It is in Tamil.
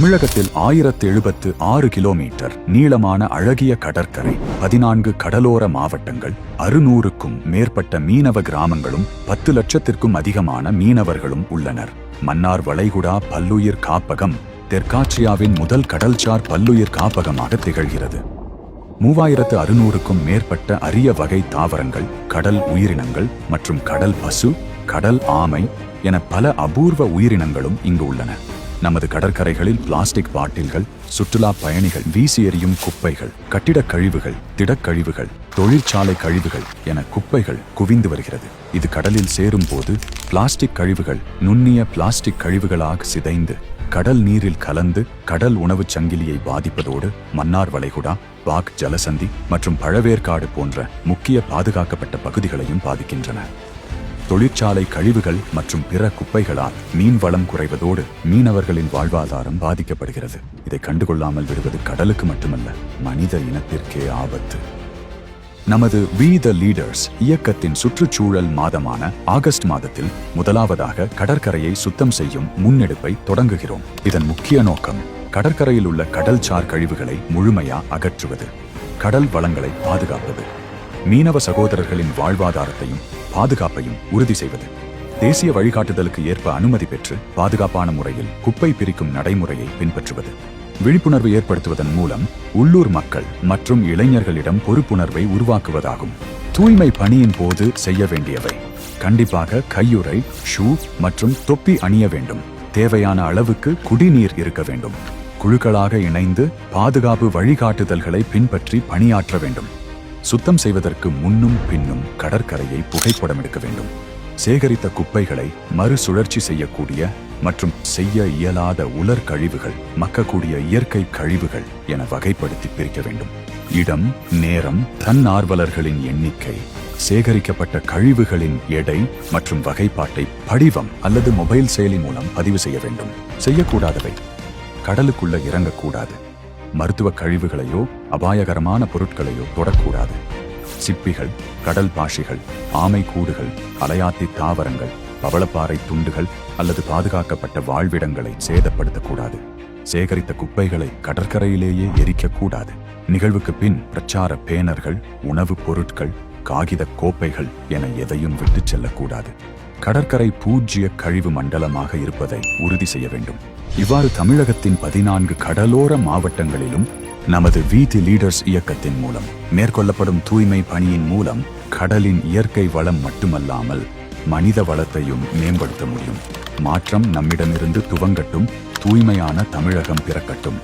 தமிழகத்தில் 1076 கிலோமீட்டர் நீளமான அழகிய கடற்கரை, 14 கடலோர மாவட்டங்கள், 600க்கும் மேற்பட்ட மீனவ கிராமங்களும் 10 லட்சத்திற்கும் அதிகமான மீனவர்களும் உள்ளனர். மன்னார் வளைகுடா பல்லுயிர் காப்பகம் தெற்காசியாவின் முதல் கடல்சார் பல்லுயிர் காப்பகமாக திகழ்கிறது. 3600க்கும் மேற்பட்ட அரிய வகை தாவரங்கள், கடல் உயிரினங்கள் மற்றும் கடல் பசு, கடல் ஆமை என பல அபூர்வ உயிரினங்களும் இங்கு உள்ளன. நமது கடற்கரைகளில் பிளாஸ்டிக் பாட்டில்கள், சுற்றுலா பயணிகள் வீசி எறியும் குப்பைகள், கட்டிடக் கழிவுகள், திடக்கழிவுகள், தொழிற்சாலை கழிவுகள் என குப்பைகள் குவிந்து வருகிறது. இது கடலில் சேரும் போது பிளாஸ்டிக் கழிவுகள் நுண்ணிய பிளாஸ்டிக் கழிவுகளாக சிதைந்து கடல் நீரில் கலந்து கடல் உணவுச் சங்கிலியை பாதிப்பதோடு மன்னார் வளைகுடா, பாக் ஜலசந்தி மற்றும் பழவேற்காடு போன்ற முக்கிய பாதுகாக்கப்பட்ட பகுதிகளையும் பாதிக்கின்றன. தொழிற்சாலை கழிவுகள் மற்றும் பிற குப்பைகளால் மீன் வளம் குறைவதோடு மீனவர்களின் வாழ்வாதாரம் பாதிக்கப்படுகிறது. இதை கண்டுகொள்ளாமல் விடுவது கடலுக்கு மட்டுமல்ல, மனித இனத்திற்கே ஆபத்து. நமது வி த லீடர்ஸ் இயக்கத்தின் சுற்றுச்சூழல் மாதமான ஆகஸ்ட் மாதத்தில் முதலாவதாக கடற்கரையை சுத்தம் செய்யும் முன்னெடுப்பை தொடங்குகிறோம். இதன் முக்கிய நோக்கம் கடற்கரையில் உள்ள கடல்சார் கழிவுகளை முழுமையா அகற்றுவது, கடல் வளங்களை பாதுகாப்பது, மீனவ சகோதரர்களின் வாழ்வாதாரத்தையும் பாதுகாப்பையும் உறுதி செய்வது. தேசிய வழிகாட்டுதலுக்கு ஏற்ப அனுமதி பெற்று பாதுகாப்பான முறையில் குப்பை பிரிக்கும் நடைமுறையை பின்பற்றுவது. விழிப்புணர்வு ஏற்படுத்துவதன் மூலம் உள்ளூர் மக்கள் மற்றும் இளைஞர்களிடம் பொறுப்புணர்வை உருவாக்குவதாகும். தூய்மை பணியின் போது செய்ய வேண்டியவை: கண்டிப்பாக கையுறை, ஷூ மற்றும் தொப்பி அணிய வேண்டும். தேவையான அளவுக்கு குடிநீர் இருக்க வேண்டும். குழுக்களாக இணைந்து பாதுகாப்பு வழிகாட்டுதல்களை பின்பற்றி பணியாற்ற வேண்டும். சுத்தம் செய்வதற்கு முன்னும் பின்னும் கடற்கரையை புகைப்படம் எடுக்க வேண்டும். சேகரித்த குப்பைகளை மறுசுழற்சி செய்யக்கூடிய மற்றும் செய்ய இயலாத உலர் கழிவுகள், மக்கக்கூடிய இயற்கை கழிவுகள் என வகைப்படுத்தி பிரிக்க வேண்டும். இடம், நேரம், தன்னார்வலர்களின் எண்ணிக்கை, சேகரிக்கப்பட்ட கழிவுகளின் எடை மற்றும் வகைப்பாட்டை படிவம் அல்லது மொபைல் செயலி மூலம் பதிவு செய்ய வேண்டும். செய்யக்கூடாதவை: கடலுக்குள்ள இறங்கக்கூடாது. மருத்துவ கழிவுகளையோ அபாயகரமான பொருட்களையோ தொடக்கூடாது. சிப்பிகள், கடல் பாஷிகள், ஆமை கூடுகள், அலையாத்தி தாவரங்கள், பவளப்பாறை துண்டுகள் அல்லது பாதுகாக்கப்பட்ட வாழ்விடங்களை சேதப்படுத்தக்கூடாது. சேகரித்த குப்பைகளை கடற்கரையிலேயே எரிக்கக்கூடாது. நிகழ்வுக்கு பின் பிரச்சார பேனர்கள், உணவுப் பொருட்கள், காகித கோப்பைகள் என எதையும் விட்டுச் செல்லக்கூடாது. கடற்கரை பூஜ்ய கழிவு மண்டலமாக இருப்பதை உறுதி செய்ய வேண்டும். இவ்வாறு தமிழகத்தின் 14 கடலோர மாவட்டங்களிலும் நமது வி தி லீடர்ஸ் இயக்கத்தின் மூலம் மேற்கொள்ளப்படும் தூய்மை பணியின் மூலம் கடலின் இயற்கை வளம் மட்டுமல்லாமல் மனித வளத்தையும் மேம்படுத்த முடியும். மாற்றம் நம்மிடமிருந்து துவங்கட்டும். தூய்மையான தமிழகம் பிறக்கட்டும்.